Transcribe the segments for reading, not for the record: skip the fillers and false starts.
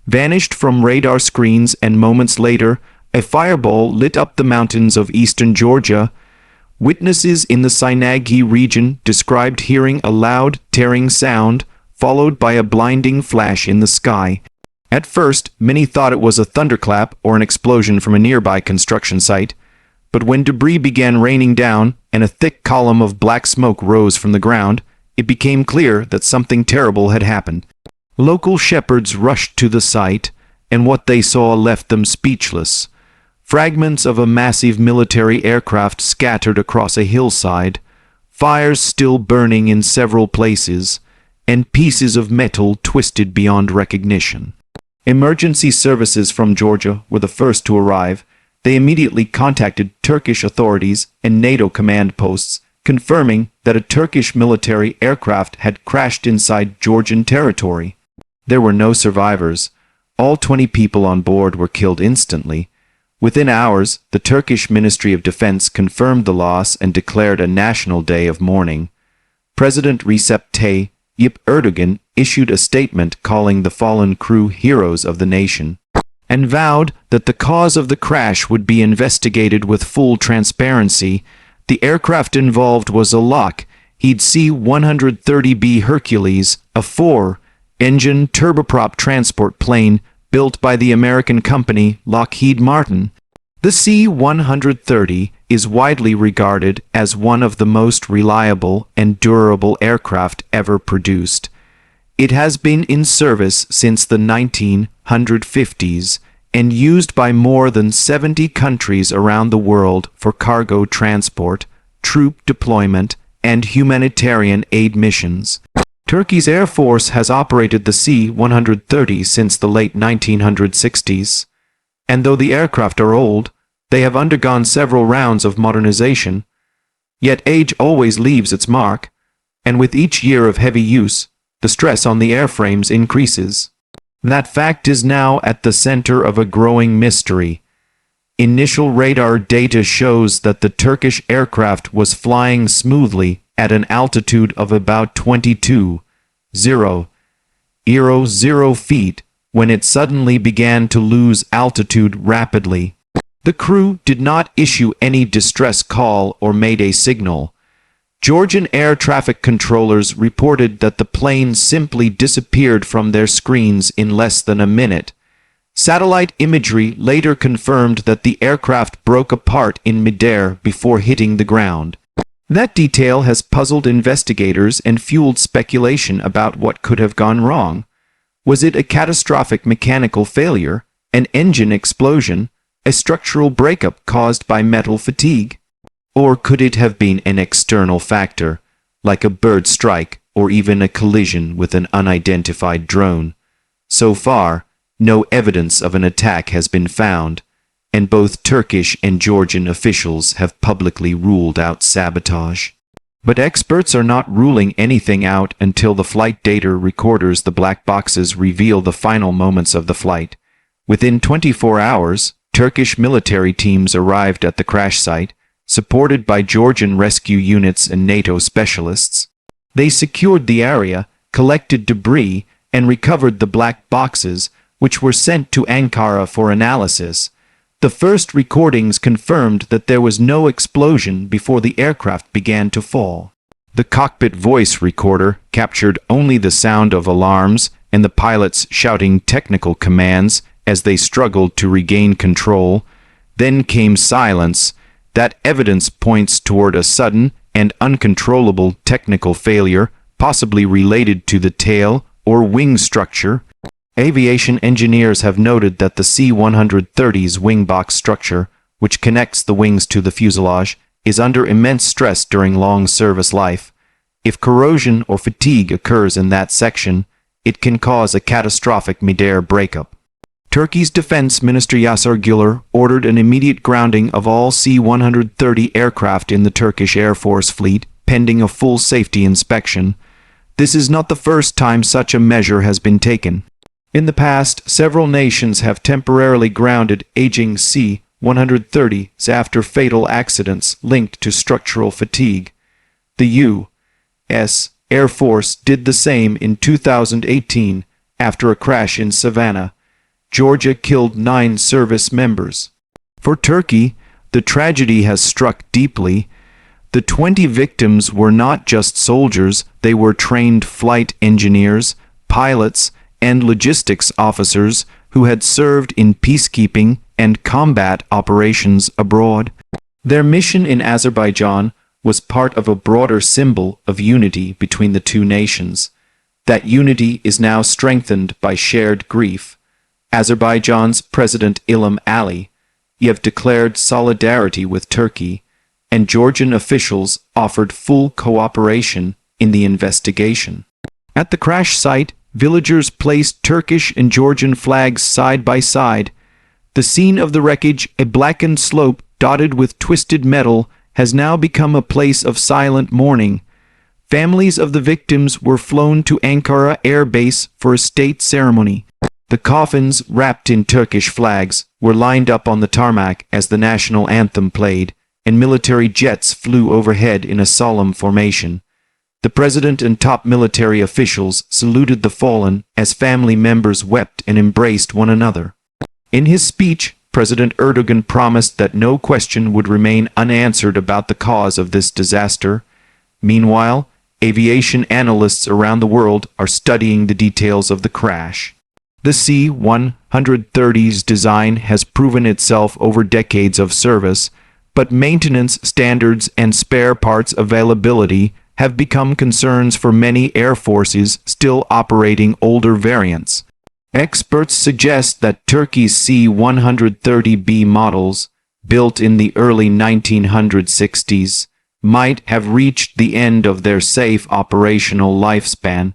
vanished from radar screens, and moments later, a fireball lit up the mountains of eastern Georgia. Witnesses in the Sinaghi region described hearing a loud, tearing sound, followed by a blinding flash in the sky. At first, many thought it was a thunderclap or an explosion from a nearby construction site, but when debris began raining down and a thick column of black smoke rose from the ground, it became clear that something terrible had happened. Local shepherds rushed to the site, and what they saw left them speechless. Fragments of a massive military aircraft scattered across a hillside, fires still burning in several places, and pieces of metal twisted beyond recognition. Emergency services from Georgia were the first to arrive. They immediately contacted Turkish authorities and NATO command posts, confirming that a Turkish military aircraft had crashed inside Georgian territory. There were no survivors. All 20 people on board were killed instantly. Within hours, the Turkish Ministry of Defense confirmed the loss and declared a national day of mourning. President Recep Tayyip Erdogan issued a statement calling the fallen crew heroes of the nation, and vowed that the cause of the crash would be investigated with full transparency. The aircraft involved was a Lockheed C-130B Hercules, a four-engine turboprop transport plane built by the American company Lockheed Martin. The C-130 is widely regarded as one of the most reliable and durable aircraft ever produced. It has been in service since the 1950s and used by more than 70 countries around the world for cargo transport, troop deployment, and humanitarian aid missions. Turkey's Air Force has operated the C-130 since the late 1960s, and though the aircraft are old, they have undergone several rounds of modernization. Yet age always leaves its mark, and with each year of heavy use, the stress on the airframes increases. That fact is now at the center of a growing mystery. Initial radar data shows that the Turkish aircraft was flying smoothly at an altitude of about 22,000 feet when it suddenly began to lose altitude rapidly. The crew did not issue any distress call or mayday signal. Georgian air traffic controllers reported that the plane simply disappeared from their screens in less than a minute. Satellite imagery later confirmed that the aircraft broke apart in midair before hitting the ground. That detail has puzzled investigators and fueled speculation about what could have gone wrong. Was it a catastrophic mechanical failure, an engine explosion, a structural breakup caused by metal fatigue? Or could it have been an external factor, like a bird strike or even a collision with an unidentified drone? So far, no evidence of an attack has been found, and both Turkish and Georgian officials have publicly ruled out sabotage. But experts are not ruling anything out until the flight data recorders, the black boxes, reveal the final moments of the flight. Within 24 hours, Turkish military teams arrived at the crash site, supported by Georgian rescue units and NATO specialists. They secured the area, collected debris, and recovered the black boxes, which were sent to Ankara for analysis. The first recordings confirmed that there was no explosion before the aircraft began to fall. The cockpit voice recorder captured only the sound of alarms and the pilots shouting technical commands as they struggled to regain control. Then came silence. That evidence points toward a sudden and uncontrollable technical failure, possibly related to the tail or wing structure. Aviation engineers have noted that the C-130's wing box structure, which connects the wings to the fuselage, is under immense stress during long service life. If corrosion or fatigue occurs in that section, it can cause a catastrophic midair breakup. Turkey's Defense Minister Yasir Güler ordered an immediate grounding of all C-130 aircraft in the Turkish Air Force fleet, pending a full safety inspection. This is not the first time such a measure has been taken. In the past, several nations have temporarily grounded aging C-130s after fatal accidents linked to structural fatigue. The U.S. Air Force did the same in 2018 after a crash in Savannah. Georgia killed 9 service members. For Turkey, the tragedy has struck deeply. The 20 victims were not just soldiers, they were trained flight engineers, pilots, and logistics officers who had served in peacekeeping and combat operations abroad. Their mission in Azerbaijan was part of a broader symbol of unity between the two nations. That unity is now strengthened by shared grief. Azerbaijan's President Ilham Aliyev declared solidarity with Turkey, and Georgian officials offered full cooperation in the investigation. At the crash site, villagers placed Turkish and Georgian flags side by side. The scene of the wreckage, a blackened slope dotted with twisted metal, has now become a place of silent mourning. Families of the victims were flown to Ankara Air Base for a state ceremony. The coffins, wrapped in Turkish flags, were lined up on the tarmac as the national anthem played, and military jets flew overhead in a solemn formation. The president and top military officials saluted the fallen as family members wept and embraced one another. In his speech, President Erdogan promised that no question would remain unanswered about the cause of this disaster. Meanwhile, aviation analysts around the world are studying the details of the crash. The C-130's design has proven itself over decades of service, but maintenance standards and spare parts availability have become concerns for many air forces still operating older variants. Experts suggest that Turkey's C-130B models, built in the early 1960s, might have reached the end of their safe operational lifespan.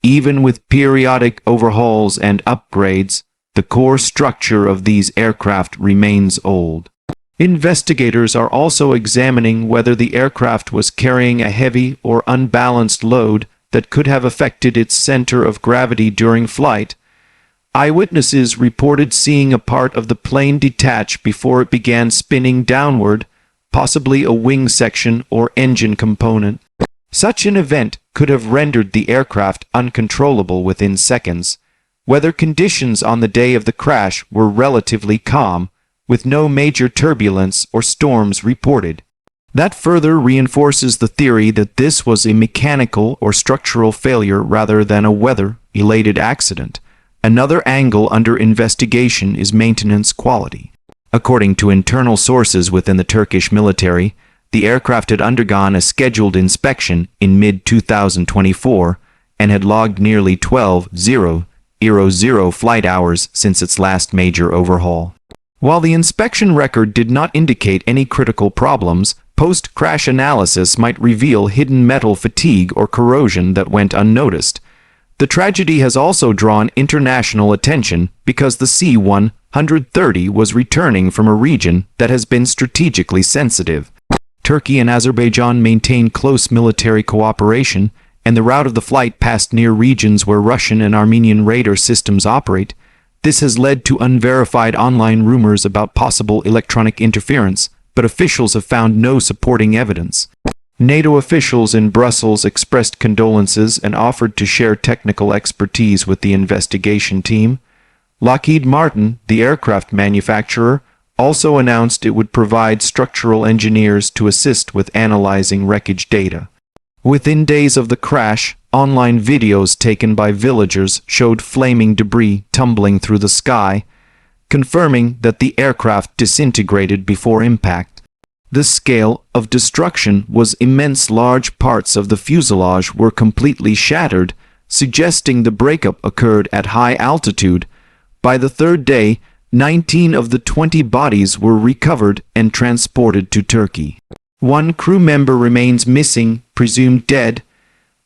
Even with periodic overhauls and upgrades, the core structure of these aircraft remains old. Investigators are also examining whether the aircraft was carrying a heavy or unbalanced load that could have affected its center of gravity during flight. Eyewitnesses reported seeing a part of the plane detach before it began spinning downward, possibly a wing section or engine component. Such an event could have rendered the aircraft uncontrollable within seconds. Weather conditions on the day of the crash were relatively calm, with no major turbulence or storms reported. That further reinforces the theory that this was a mechanical or structural failure rather than a weather-related accident. Another angle under investigation is maintenance quality. According to internal sources within the Turkish military, the aircraft had undergone a scheduled inspection in mid-2024 and had logged nearly 12,000 flight hours since its last major overhaul. While the inspection record did not indicate any critical problems, post-crash analysis might reveal hidden metal fatigue or corrosion that went unnoticed. The tragedy has also drawn international attention because the C-130 was returning from a region that has been strategically sensitive. Turkey and Azerbaijan maintain close military cooperation, and the route of the flight passed near regions where Russian and Armenian radar systems operate. This has led to unverified online rumors about possible electronic interference, but officials have found no supporting evidence. NATO officials in Brussels expressed condolences and offered to share technical expertise with the investigation team. Lockheed Martin, the aircraft manufacturer, also announced it would provide structural engineers to assist with analyzing wreckage data. Within days of the crash, online videos taken by villagers showed flaming debris tumbling through the sky, confirming that the aircraft disintegrated before impact. The scale of destruction was immense. Large parts of the fuselage were completely shattered, suggesting the breakup occurred at high altitude. By the third day, 19 of the 20 bodies were recovered and transported to Turkey. One crew member remains missing, presumed dead.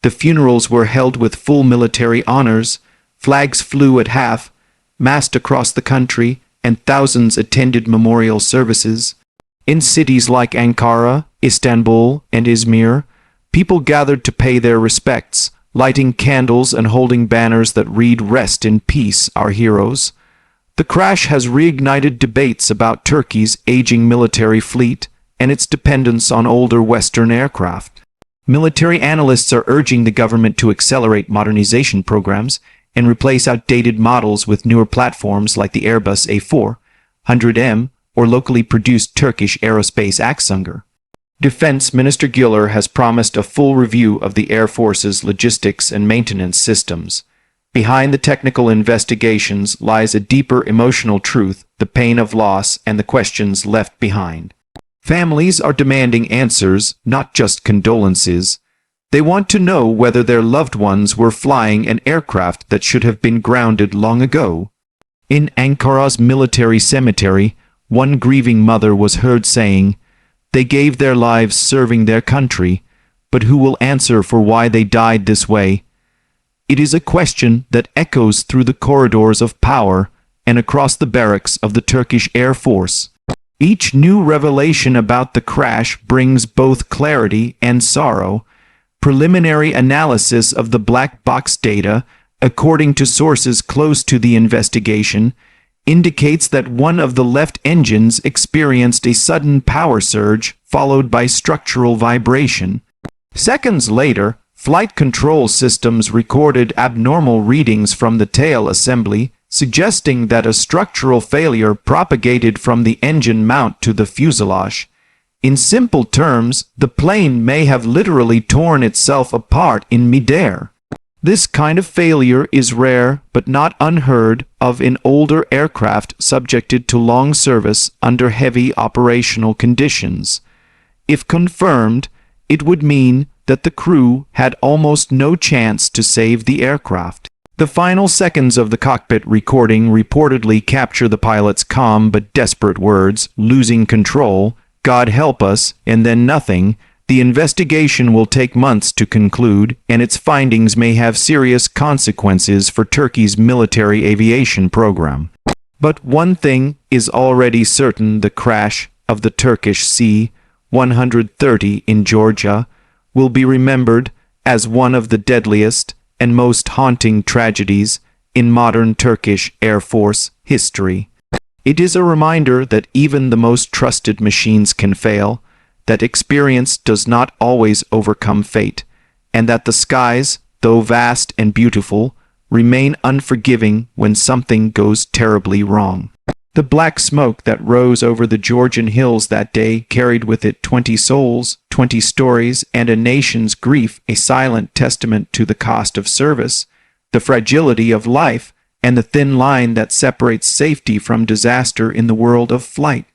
The funerals were held with full military honors, flags flew at half-mast across the country, and thousands attended memorial services. In cities like Ankara, Istanbul, and Izmir, people gathered to pay their respects, lighting candles and holding banners that read "Rest in peace, our heroes." The crash has reignited debates about Turkey's aging military fleet and its dependence on older Western aircraft. Military analysts are urging the government to accelerate modernization programs, and replace outdated models with newer platforms like the Airbus A400M or locally produced Turkish aerospace Aksunger. Defense Minister Güler has promised a full review of the Air Force's logistics and maintenance systems. Behind the technical investigations lies a deeper emotional truth, the pain of loss and the questions left behind. Families are demanding answers, not just condolences. They want to know whether their loved ones were flying an aircraft that should have been grounded long ago. In Ankara's military cemetery, one grieving mother was heard saying, "They gave their lives serving their country, but who will answer for why they died this way?" It is a question that echoes through the corridors of power and across the barracks of the Turkish Air Force. Each new revelation about the crash brings both clarity and sorrow. Preliminary analysis of the black box data, according to sources close to the investigation, indicates that one of the left engines experienced a sudden power surge followed by structural vibration. Seconds later, flight control systems recorded abnormal readings from the tail assembly, suggesting that a structural failure propagated from the engine mount to the fuselage. In simple terms, the plane may have literally torn itself apart in midair. This kind of failure is rare but not unheard of in older aircraft subjected to long service under heavy operational conditions. If confirmed, it would mean that the crew had almost no chance to save the aircraft. The final seconds of the cockpit recording reportedly capture the pilot's calm but desperate words, "Losing control, God help us, and then nothing." The investigation will take months to conclude, and its findings may have serious consequences for Turkey's military aviation program. But one thing is already certain: the crash of the Turkish C-130 in Georgia will be remembered as one of the deadliest and most haunting tragedies in modern Turkish Air Force history. It is a reminder that even the most trusted machines can fail, that experience does not always overcome fate, and that the skies, though vast and beautiful, remain unforgiving when something goes terribly wrong. The black smoke that rose over the Georgian hills that day carried with it 20 souls, 20 stories, and a nation's grief, a silent testament to the cost of service, the fragility of life, and the thin line that separates safety from disaster in the world of flight.